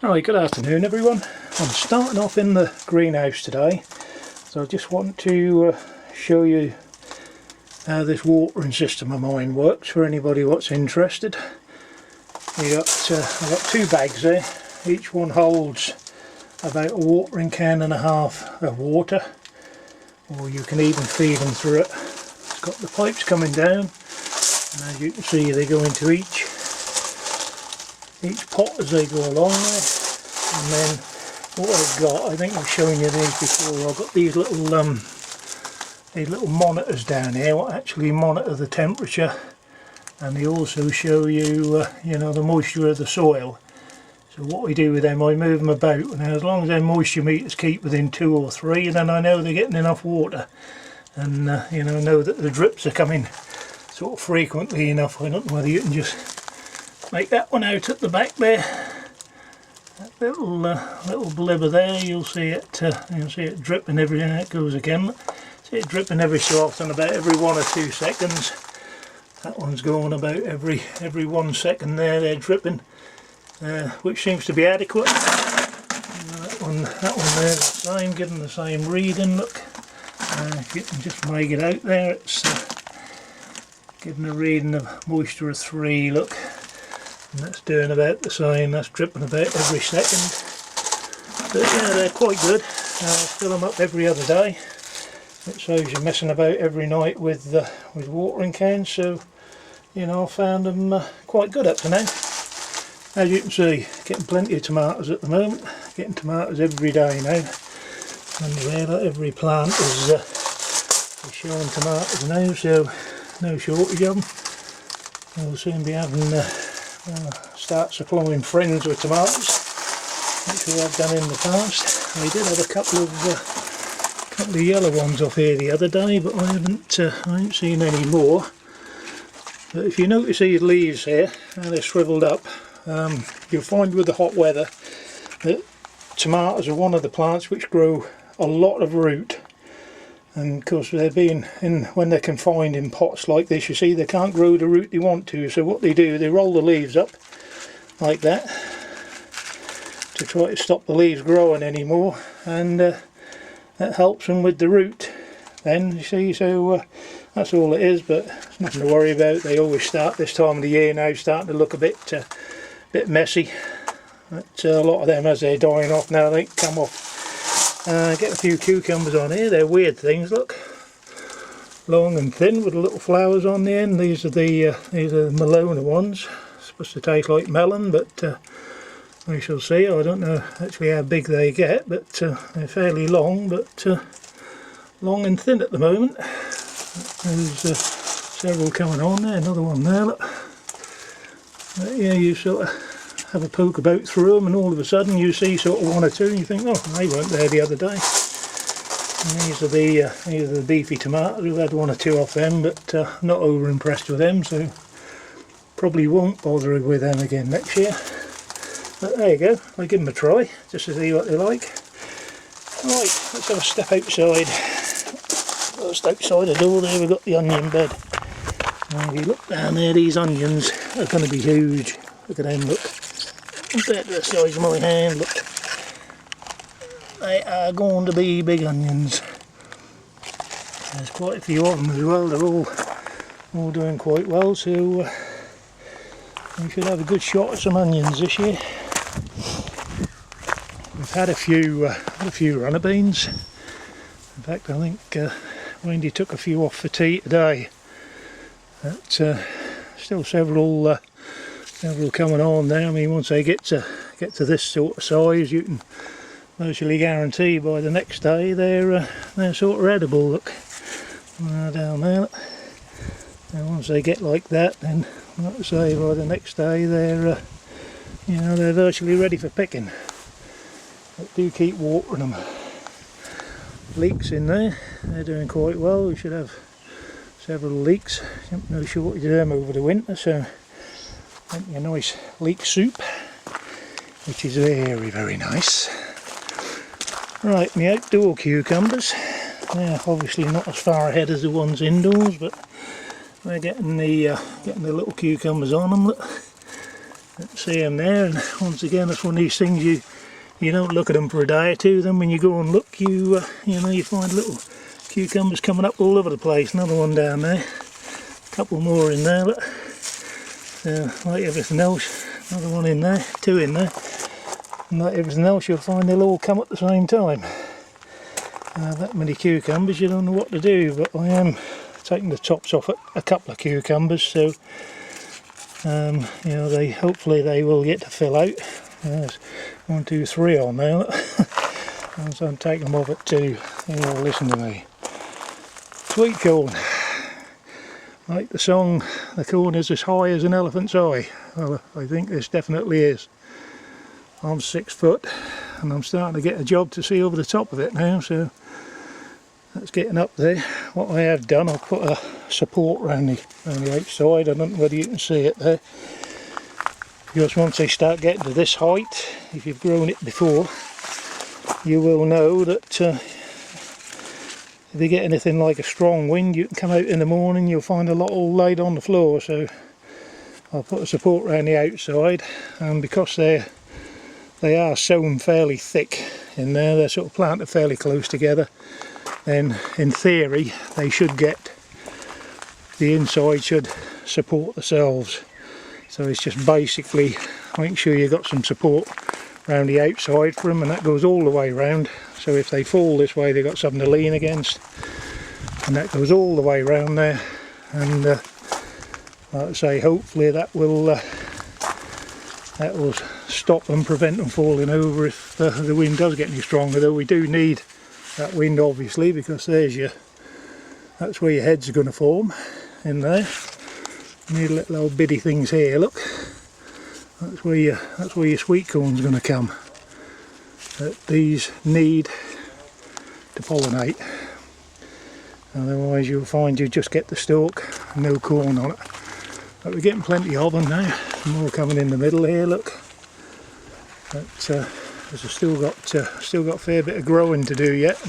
Right, good afternoon everyone. I'm starting off in the greenhouse today, so I just want to show you how this watering system of mine works for anybody what's interested. I've got two bags there, each one holds about a watering can and a half of water, or you can even feed them through it. It's got the pipes coming down, and as you can see they go into each pot as they go along there. And then what I've got, I think I've shown you these before, I've got these little monitors down here what actually monitor the temperature, and they also show you the moisture of the soil. So what we do with them, I move them about, and as long as their moisture meters keep within 2 or 3, then I know they're getting enough water, and know that the drips are coming sort of frequently enough. I don't know whether you can just make that one out at the back there. That little blibber there, you'll see it dripping every time it goes again. See it dripping every so often, about every 1 or 2 seconds. That one's going about every 1 second there. They're dripping, which seems to be adequate. That one there, the same, giving the same reading. Look, if you can just make it out there, it's giving a reading of moisture of 3. Look. And that's doing about the same, that's dripping about every second. But yeah, they're quite good. I fill them up every other day. It shows you're messing about every night with watering cans, so I found them quite good up to now. As you can see, getting plenty of tomatoes at the moment, getting tomatoes every day now. And there, every plant is showing tomatoes now, so no shortage of them. We'll soon be having start supplying friends with tomatoes, which we have done in the past. I did have a couple of yellow ones off here the other day, but I haven't seen any more. But if you notice these leaves here, how they're shriveled up, you'll find with the hot weather that tomatoes are one of the plants which grow a lot of root. And of course when they're confined in pots like this, you see they can't grow the root they want to, so what they do, they roll the leaves up like that to try to stop the leaves growing anymore, and that helps them with the root then, you see. So that's all it is, but it's nothing to worry about. They always start this time of the year now starting to look a bit messy, but a lot of them, as they're dying off now, they come off. Get a few cucumbers on here. They're weird things, look, long and thin with the little flowers on the end. These are the Malona ones, supposed to taste like melon, but we shall see. I don't know actually how big they get, but they're fairly long, but long and thin at the moment. There's several coming on there, another one there, look. But yeah, you sort of have a poke about through them, and all of a sudden you see sort of 1 or 2 and you think, oh, they weren't there the other day. And these are the beefy tomatoes. We've had 1 or 2 off them, but not over impressed with them, so probably won't bother with them again next year. But there you go, I'll give them a try just to see what they like. Right, let's have a step outside. Just outside the door there we've got the onion bed. Now if you look down there, these onions are going to be huge. Look at them, look. Compared to the size of my hand, look. They are going to be big onions. There's quite a few of them as well. They're all doing quite well, so we should have a good shot at some onions this year. We've had a few runner beans. In fact, I think Wendy took a few off for tea today. But still several coming on there. I mean, once they get to this sort of size, you can virtually guarantee by the next day they're sort of edible. Look, down there. Look. And once they get like that, then like I say, by the next day they're they're virtually ready for picking. But do keep watering them. Leeks in there, they're doing quite well. We should have several leeks. No shortage of them over the winter, so a nice leek soup, which is very, very nice. Right, my outdoor cucumbers. They're obviously not as far ahead as the ones indoors, but we're getting the little cucumbers on them. Look. See them there, and once again it's one of these things you don't look at them for a day or two, then when you go and look you know, you find little cucumbers coming up all over the place. Another one down there, a couple more in there, look. Like everything else, another one in there, two in there, and like everything else you'll find they'll all come at the same time. That many cucumbers, you don't know what to do, but I am taking the tops off a couple of cucumbers, so you know, hopefully they will get to fill out. There's 1, 2, 3 on there. And so I'm taking them off at 2. You know, listen to me. Sweet corn. Like the song, the corn is as high as an elephant's eye. Well, I think this definitely is. I'm 6 foot and I'm starting to get a job to see over the top of it now, so that's getting up there. What I have done, I've put a support around the outside. I don't know whether you can see it there. Because once they start getting to this height, if you've grown it before, you will know that if you get anything like a strong wind, you can come out in the morning, you'll find a lot all laid on the floor. So I'll put a support around the outside, and because they are sown fairly thick in there, they're sort of planted fairly close together, then in theory they should get, the inside should support themselves. So it's just basically make sure you've got some support around the outside for them, and that goes all the way around. So if they fall this way, they've got something to lean against, and that goes all the way around there. And like I say, hopefully that will stop them, prevent them falling over if the wind does get any stronger. Though we do need that wind obviously, because that's where your heads are going to form in there. You need little old bitty things here, look. That's where your sweet corn's going to come. But these need to pollinate. Otherwise you'll find you just get the stalk and no corn on it. But we're getting plenty of them now. Some more coming in the middle here, look. But I've still got a fair bit of growing to do yet.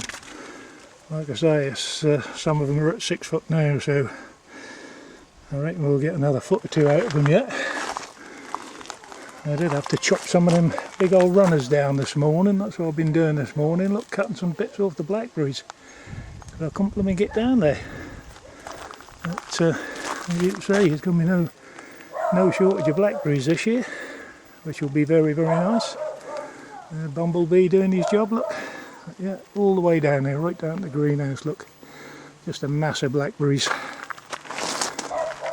Like I say, some of them are at 6 foot now, so I reckon we'll get another foot or 2 out of them yet. I did have to chop some of them big old runners down this morning. That's what I've been doing this morning. Look, cutting some bits off the blackberries. I couldn't let me get down there. But as you can see, there's going to be no shortage of blackberries this year, which will be very, very nice. Bumblebee doing his job, look. Yeah, all the way down there, right down to the greenhouse, look. Just a mass of blackberries.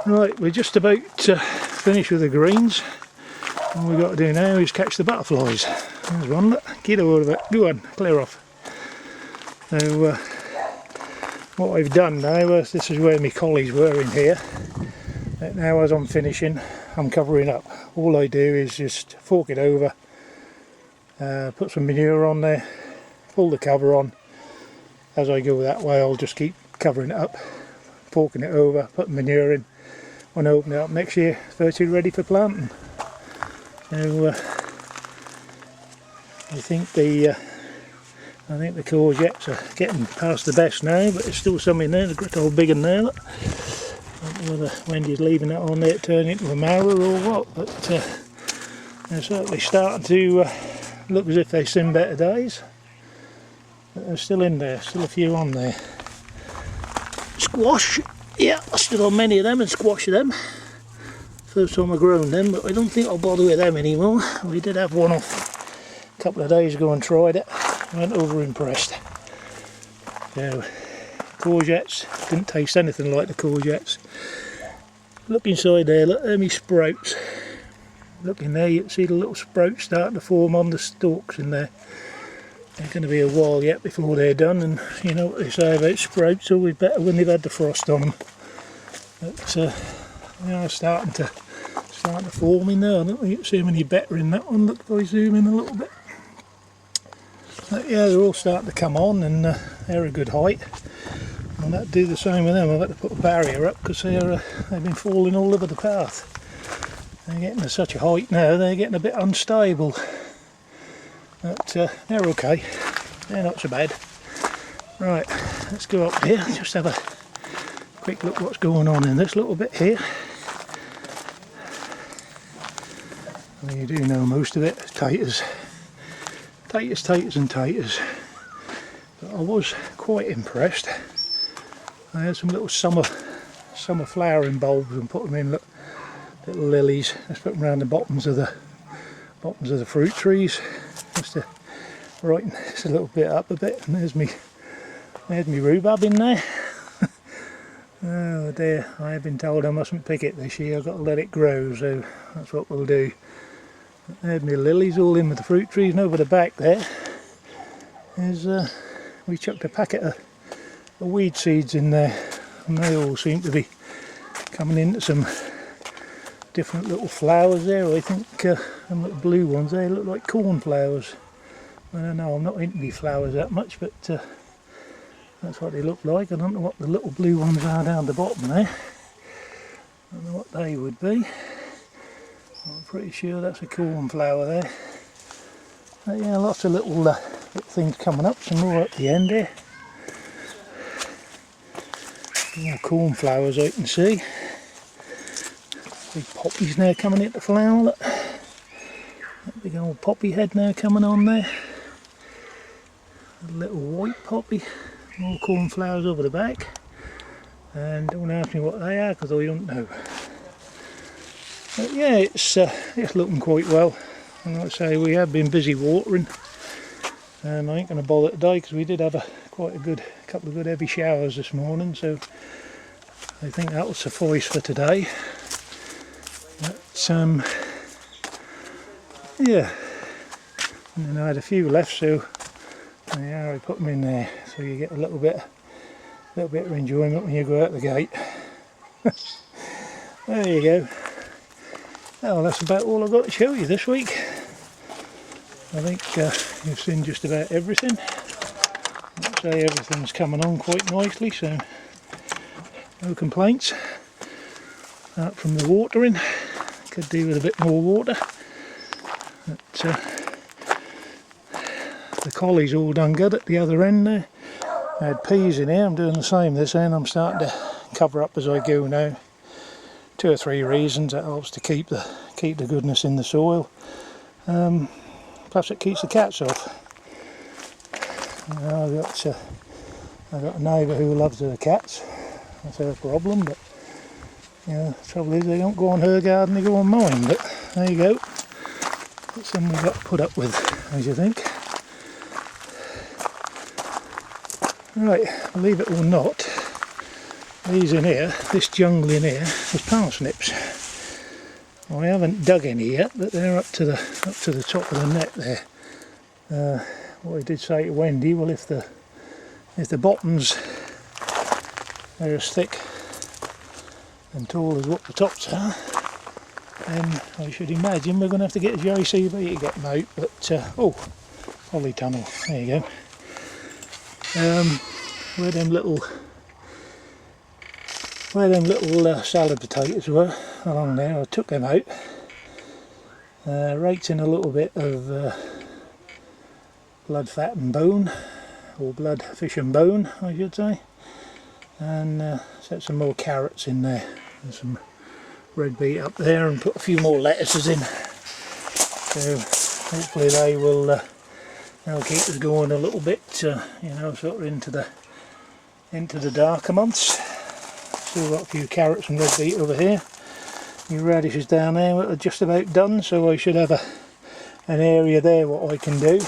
Right, we're just about finished with the greens. All we've got to do now is catch the butterflies. There's one, look. Get over of it. Go on, clear off. So what I've done now, this is where my collies were in here. Now as I'm finishing, I'm covering up. All I do is just fork it over, put some manure on there, pull the cover on. As I go that way, I'll just keep covering it up, forking it over, putting manure in. When I open it up next year, it's virtually ready for planting. So I think the courgettes are getting past the best now, but there's still some in there. The great old big one there. Look. I don't know whether Wendy's leaving that on there to turn into a marrow or what, but they're certainly starting to look as if they've seen better days. But they're still in there, still a few on there. Squash, yeah, I still on many of them and squash them. First time I've grown them, but I don't think I'll bother with them anymore. We did have one off a couple of days ago and tried it. I went over impressed. So, courgettes, didn't taste anything like the courgettes. Look inside there, look, there are my sprouts. Look in there, you can see the little sprouts starting to form on the stalks in there. They're going to be a while yet before they're done, and you know what they say about sprouts, always better when they've had the frost on them. But they are starting to form in there. I don't think you can see them any better in that one. Look, if I zoom in a little bit. But yeah, they're all starting to come on, and they're a good height. I'll have to do the same with them. I've had to put a barrier up because they've been falling all over the path. They're getting to such a height now, they're getting a bit unstable. But they're okay. They're not so bad. Right, let's go up here, just have a quick look what's going on in this little bit here. I mean, you do know most of it. Taters. Taters and taters. But I was quite impressed. I had some little summer flowering bulbs and put them in little lilies. Just put them around the bottoms of the fruit trees. Just to brighten this a little bit up a bit. And there's me rhubarb in there. Oh dear, I have been told I mustn't pick it this year. I've got to let it grow, so that's what we'll do. There's my lilies all in with the fruit trees, and over the back there is we chucked a packet of weed seeds in there, and they all seem to be coming into some different little flowers there. I think them little blue ones there look like cornflowers. I don't know, I'm not into the flowers that much, but that's what they look like. I don't know what the little blue ones are down the bottom there. I don't know what they would be. I'm pretty sure that's a cornflower there. But yeah, lots of little things coming up, some more at the end here. More cornflowers I can see. Big poppies now coming into flower. Look. That big old poppy head now coming on there. A little white poppy. More cornflowers over the back. And don't ask me what they are because I don't know. But yeah, it's looking quite well. And like I say, we have been busy watering. And I ain't going to bother today because we did have quite a couple of good heavy showers this morning. So I think that will suffice for today. But yeah. And then I had a few left, so yeah, I put them in there. So you get a little bit of enjoyment when you go out the gate. There you go. Well, that's about all I've got to show you this week. I think you've seen just about everything. I'd say everything's coming on quite nicely, so no complaints. Apart from the watering, could do with a bit more water. But, the collie's all done good at the other end there. I had peas in here, I'm doing the same this end. I'm starting to cover up as I go now. 2 or 3 reasons. That helps to keep the goodness in the soil. Plus it keeps the cats off. I've got a neighbour who loves the cats. That's her problem, but the trouble is they don't go on her garden, they go on mine. But there you go. That's something we've got to put up with, as you think. Right, believe it or not, these in here, this jungle in here, is parsnips. I haven't dug any yet, but they're up to the top of the net there. What I did say to Wendy, well, if the bottoms are as thick and tall as what the tops are, then I should imagine we're going to have to get a JCB to get them out. But oh, polytunnel, there you go. Where them little salad potatoes were along there, I took them out, raked in a little bit of blood, fat and bone, or blood, fish and bone I should say, and set some more carrots in there and some red beet up there, and put a few more lettuces in. So hopefully they'll keep us going a little bit, sort of into the darker months. Still got a few carrots and red beet over here. Your radishes down there are just about done, so I should have an area there what I can do.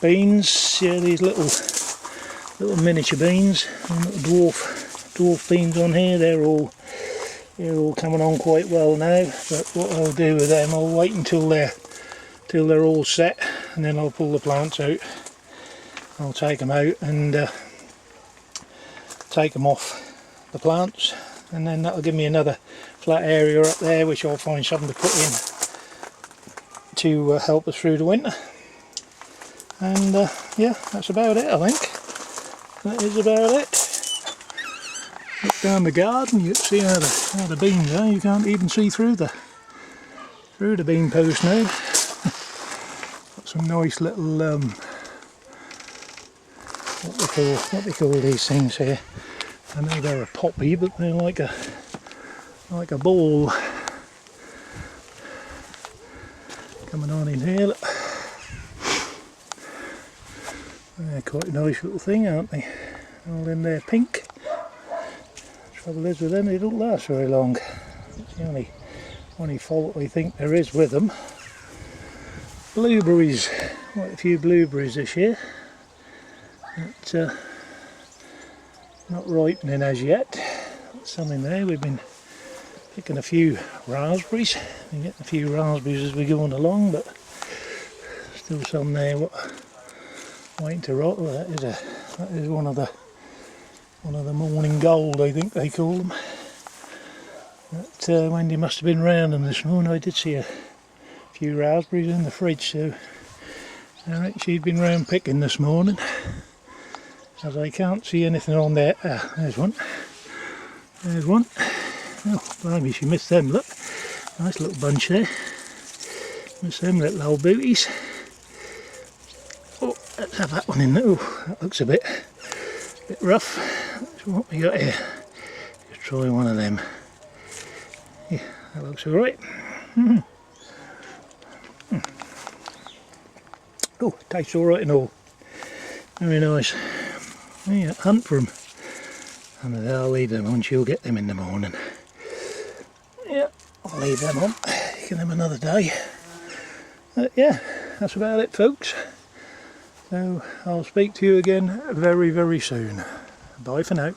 Beans, yeah, these little miniature beans, little dwarf beans on here. They're all coming on quite well now. But what I'll do with them, I'll wait until they're all set, and then I'll pull the plants out. I'll take them out and take them off the plants, and then that'll give me another flat area up there which I'll find something to put in to help us through the winter. And yeah, that's about it, I think. That is about it. Look down the garden, you can see how the beans are. You can't even see through the bean post now. Got some nice little what they call these things here. I know they're a poppy, but they're like a ball. coming on in here. Look. They're quite a nice little thing, aren't they? All in there pink. Trouble is with them, they don't last very long. That's the only fault I think there is with them. Blueberries. Quite a few blueberries this year. But, not ripening as yet. Some in there. We've been picking a few raspberries. We're getting a few raspberries as we're going along, but still some there waiting to rot. Well, that is one of the morning gold, I think they call them. But Wendy must have been round them this morning. I did see a few raspberries in the fridge, so I reckon she'd been round picking this morning. As I can't see anything on there. Ah, there's one. There's one. Oh, blimey, she missed them. Look, nice little bunch there. Missed them little old booties. Oh, let's have that one in there. Oh, that looks a bit rough. That's what we got here. Just try one of them. Yeah, that looks alright. Oh, tastes alright and all. Very nice. Yeah, hunt for them. And I'll leave them on. She'll get them in the morning. Yeah, I'll leave them on. Give them another day. Yeah, that's about it, folks. So I'll speak to you again very, very soon. Bye for now.